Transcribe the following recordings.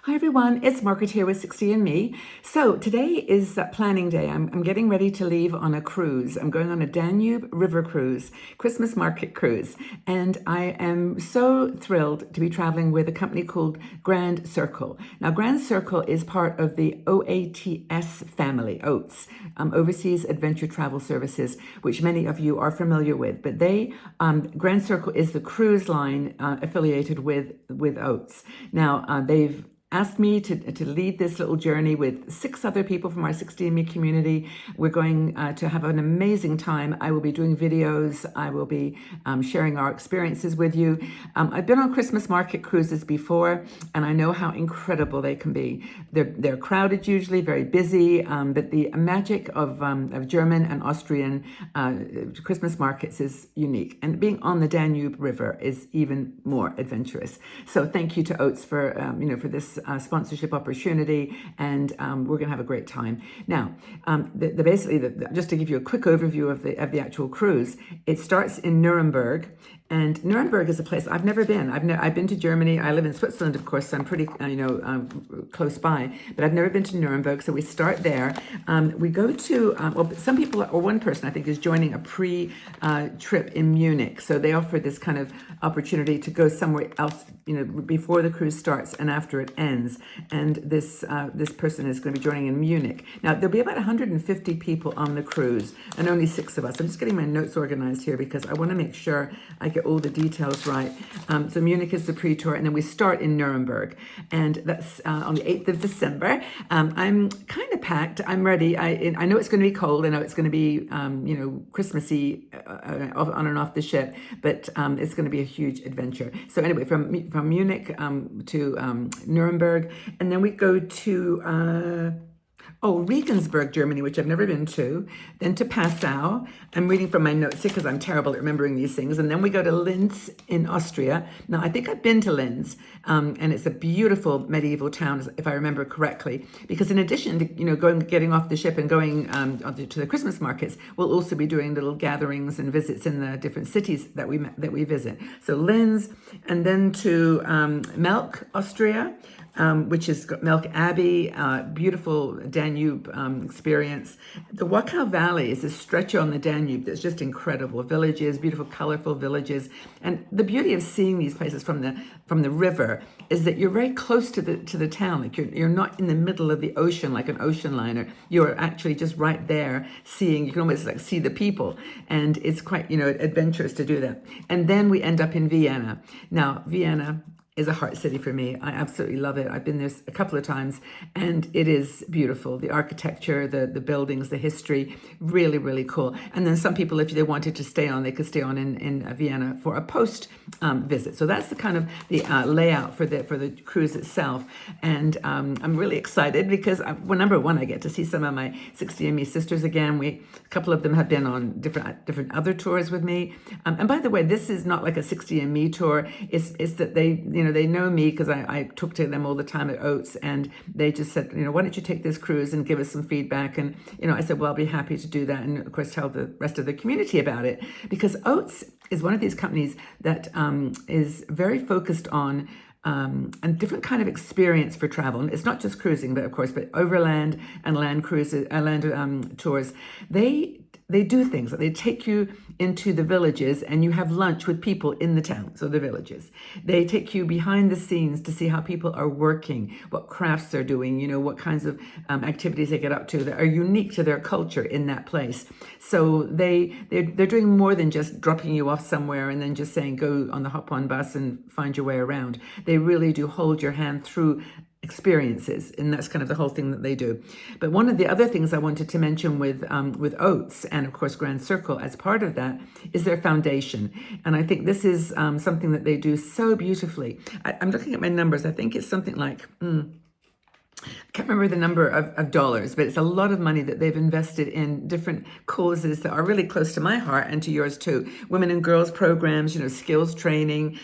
Hi everyone, it's Margaret here with 60andMe. So today is planning day. I'm getting ready to leave on a cruise. I'm going on a Danube river cruise, Christmas market cruise. And I am so thrilled to be traveling with a company called Grand Circle. Now Grand Circle is part of the OATS family, OATS, Overseas Adventure Travel Services, which many of you are familiar with. But Grand Circle is the cruise line affiliated with OATS. Now they've asked me to lead this little journey with 6 other people from our 60andMe community. We're going to have an amazing time. I will be doing videos. I will be sharing our experiences with you. I've been on Christmas market cruises before, and I know how incredible they can be. They're crowded usually, very busy, but the magic of German and Austrian Christmas markets is unique. And being on the Danube River is even more adventurous. So thank you to Oates for for this sponsorship opportunity, and we're going to have a great time. Now, just to give you a quick overview of the actual cruise, it starts in Nuremberg. And Nuremberg is a place I've never been. I've been to Germany. I live in Switzerland, of course, so I'm pretty, close by. But I've never been to Nuremberg, so we start there. We go to, some people, or one person I think, is joining a pre-trip in Munich. So they offer this kind of opportunity to go somewhere else, before the cruise starts and after it ends. And this person is going to be joining in Munich. Now, there'll be about 150 people on the cruise, and only 6 of us. I'm just getting my notes organized here because I want to make sure I get all the details right. So Munich is the pre-tour, and then we start in Nuremberg, and that's on the 8th of December. I'm kind of packed. I'm ready. I know it's going to be cold. I know it's going to be, Christmassy on and off the ship, but it's going to be a huge adventure. So anyway, from Munich to Nuremberg, and then we go to Regensburg, Germany, which I've never been to, then to Passau. I'm reading from my notes here because I'm terrible at remembering these things. And then we go to Linz in Austria. Now, I think I've been to Linz, and it's a beautiful medieval town, if I remember correctly, because in addition to, getting off the ship and going to the Christmas markets, we'll also be doing little gatherings and visits in the different cities that we visit. So Linz, and then to Melk, Austria, which is Melk Abbey, beautiful Danube experience. The Wachau Valley is a stretch on the Danube that's just incredible. Villages, beautiful, colorful villages. And the beauty of seeing these places from the river is that you're very close to the town. Like you're not in the middle of the ocean like an ocean liner. You're actually just right there you can almost like see the people. And it's quite, adventurous to do that. And then we end up in Vienna. Now, Vienna is a heart city for me. I absolutely love it. I've been there a couple of times, and it is beautiful. The architecture, the buildings, the history, really, really cool. And then some people, if they wanted to stay on, they could stay on in Vienna for a post visit. So that's the kind of the layout for the cruise itself. And I'm really excited because, number one, I get to see some of my 60andMe sisters again. A couple of them have been on different other tours with me. And by the way, this is not like a 60andMe tour. It's that they know me because I talk to them all the time at Oates, and they just said, why don't you take this cruise and give us some feedback? And, I said, well, I'll be happy to do that. And of course, tell the rest of the community about it, because Oates is one of these companies that is very focused on a different kind of experience for travel. And it's not just cruising, but overland and land cruises, land tours. They do things like they take you into the villages and you have lunch with people in the town, so the villages. They take you behind the scenes to see how people are working, what crafts they're doing, what kinds of activities they get up to that are unique to their culture in that place. So they're doing more than just dropping you off somewhere and then just saying, go on the hop-on bus and find your way around. They really do hold your hand through experiences, and that's kind of the whole thing that they do. But one of the other things I wanted to mention with Oates and of course Grand Circle as part of that is their foundation, and I think this is something that they do so beautifully. I'm looking at my numbers. I think it's something like can't remember the number of dollars, but it's a lot of money that they've invested in different causes that are really close to my heart and to yours too. Women and girls programs, skills training,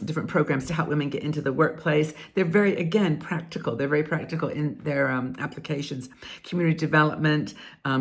different programs to help women get into the workplace. They're very, again, practical. They're very practical in their applications. Community development,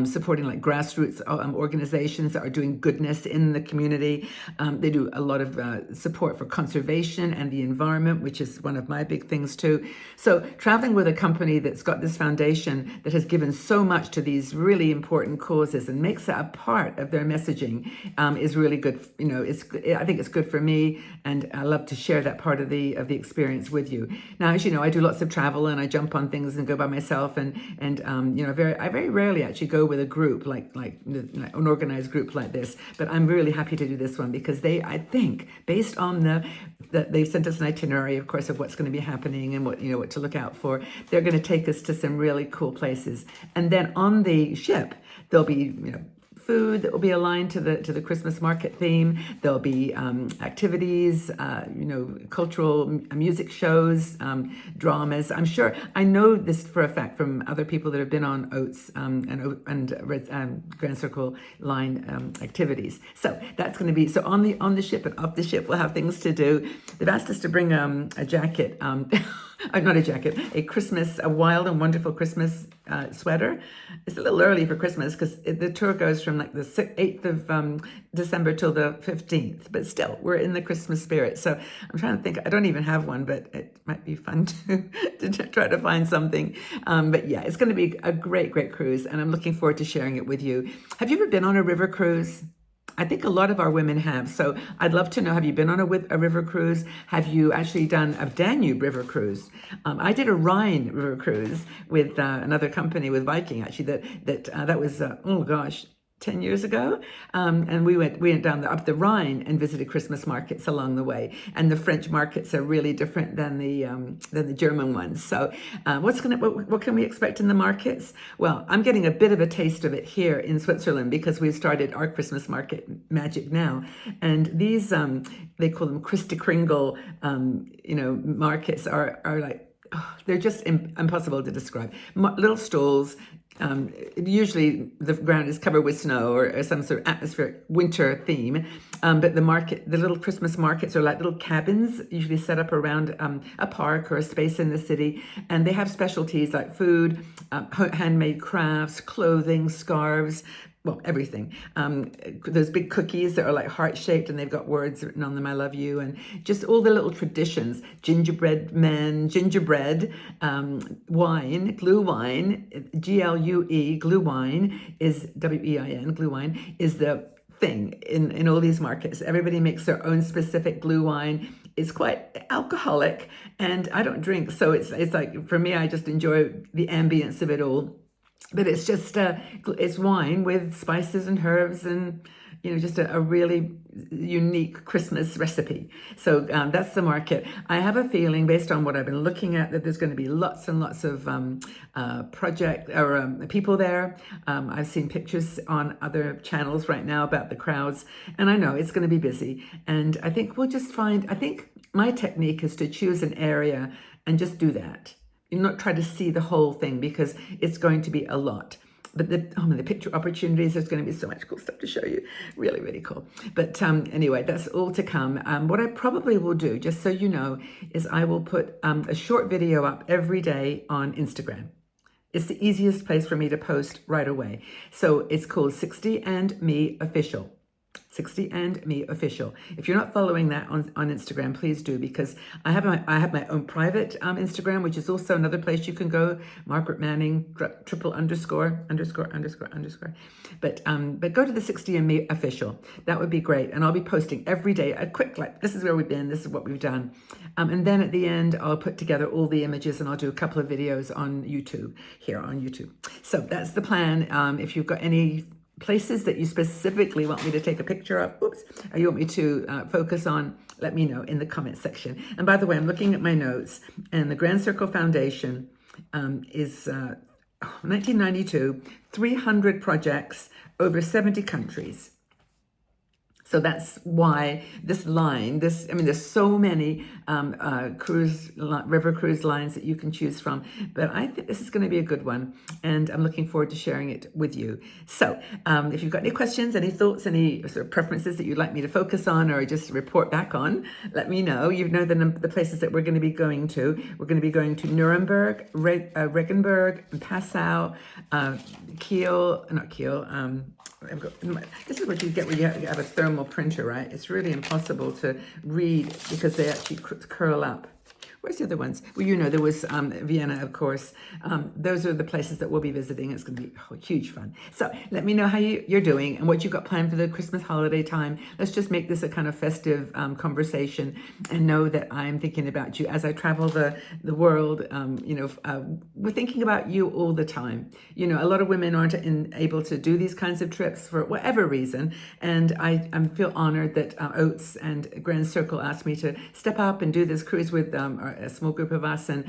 supporting like grassroots organizations that are doing goodness in the community. They do a lot of support for conservation and the environment, which is one of my big things too. So traveling with a company that's got this foundation that has given so much to these really important causes and makes it a part of their messaging is really good. I think it's good for me, and I love to share that part of the experience with you. Now, as you know, I do lots of travel and I jump on things and go by myself, and I very rarely actually go with a group like an organized group like this. But I'm really happy to do this one because I think based on they sent us an itinerary, of course, of what's going to be happening and what to look out for. They're going to take us to some really cool places, and then on the ship there'll be food that will be aligned to the Christmas market theme. There'll be activities, cultural music shows, dramas. I'm sure I know this for a fact from other people that have been on OATS and Grand Circle Line activities. So that's going to be on the ship and off the ship. We'll have things to do. They've asked us to bring a jacket. Not a jacket, a wild and wonderful Christmas sweater. It's a little early for Christmas because the tour goes from like the 8th of December till the 15th, but still, we're in the Christmas spirit. So I'm trying to think, I don't even have one, but it might be fun to try to find something. But yeah, it's going to be a great, great cruise, and I'm looking forward to sharing it with you. Have you ever been on a river cruise? I think a lot of our women have. So I'd love to know, have you been on a river cruise? Have you actually done a Danube river cruise? I did a Rhine river cruise with another company, with Viking, actually, that was, 10 years ago. And we went down up the Rhine and visited Christmas markets along the way. And the French markets are really different than the German ones. So what can we expect in the markets? Well, I'm getting a bit of a taste of it here in Switzerland because we've started our Christmas market magic now. And these, they call them Christi Kringle, markets are like, they're just impossible to describe. Little stalls. Usually the ground is covered with snow or some sort of atmospheric winter theme. But the little Christmas markets are like little cabins, usually set up around a park or a space in the city. And they have specialties like food, handmade crafts, clothing, scarves, well, everything. Those big cookies that are like heart-shaped and they've got words written on them, I love you, and just all the little traditions. Gingerbread men, gingerbread, wine, glue wine, Glue, glue wine is WEIN, glue wine is the thing in all these markets. Everybody makes their own specific glue wine. It's quite alcoholic, and I don't drink, so it's like, for me, I just enjoy the ambience of it all. But it's just it's wine with spices and herbs and just a really unique Christmas recipe. So that's the market. I have a feeling, based on what I've been looking at, that there's going to be lots and lots of people there. I've seen pictures on other channels right now about the crowds, and I know it's going to be busy. And I think we'll just I think my technique is to choose an area and just do that. You not try to see the whole thing because it's going to be a lot. But the picture opportunities, there's going to be so much cool stuff to show you. Really, really cool. But anyway, that's all to come. What I probably will do, just so you know, is I will put a short video up every day on Instagram. It's the easiest place for me to post right away. So it's called 60 and Me Official. 60 and Me Official. If you're not following that on Instagram, please do, because I have my own private Instagram, which is also another place you can go. Margaret Manning _____. But go to the 60 and Me Official. That would be great, and I'll be posting every day a quick this is where we've been, this is what we've done, and then at the end I'll put together all the images and I'll do a couple of videos on YouTube here on YouTube. So that's the plan. If you've got any places that you specifically want me to take a picture of, or you want me to focus on, let me know in the comment section. And by the way, I'm looking at my notes, and the Grand Circle Foundation is 1992, 300 projects, over 70 countries. So that's why this line, I mean, there's so many river cruise lines that you can choose from, but I think this is going to be a good one, and I'm looking forward to sharing it with you. So if you've got any questions, any thoughts, any sort of preferences that you'd like me to focus on or just report back on, let me know. You know the places that we're going to be going to. We're going to be going to Nuremberg, Regensburg, Passau, Kiel, not Kiel, this is what you get when you have a thermal printer, right? It's really impossible to read because they actually curl up. Where's the other ones? Well, you know, there was Vienna, of course. Those are the places that we'll be visiting. It's going to be huge fun. So let me know how you're doing and what you've got planned for the Christmas holiday time. Let's just make this a kind of festive conversation, and know that I'm thinking about you as I travel the world. We're thinking about you all the time. You know, a lot of women aren't able to do these kinds of trips for whatever reason, and I feel honored that Oates and Grand Circle asked me to step up and do this cruise with a small group of us, and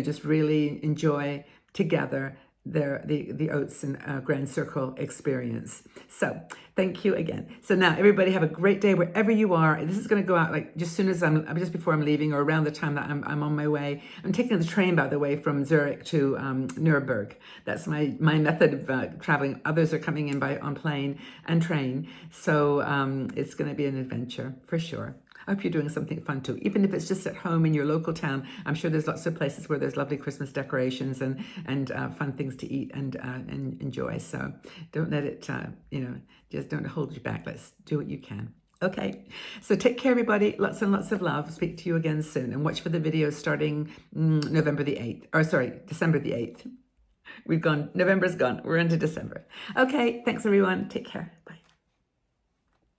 just really enjoy together the Oates and Grand Circle experience. So thank you again. So now everybody have a great day wherever you are. This is going to go out like just before I'm leaving, or around the time that I'm on my way. I'm taking the train, by the way, from Zurich to Nuremberg. That's my method of traveling. Others are coming in on plane and train. So it's going to be an adventure for sure. I hope you're doing something fun too, even if it's just at home in your local town. I'm sure there's lots of places where there's lovely Christmas decorations and fun things to eat and enjoy. So don't let it, just don't hold you back. Let's do what you can. Okay, so take care, everybody. Lots and lots of love. Speak to you again soon, and watch for the videos starting December the 8th. November's gone. We're into December. Okay, thanks everyone. Take care. Bye.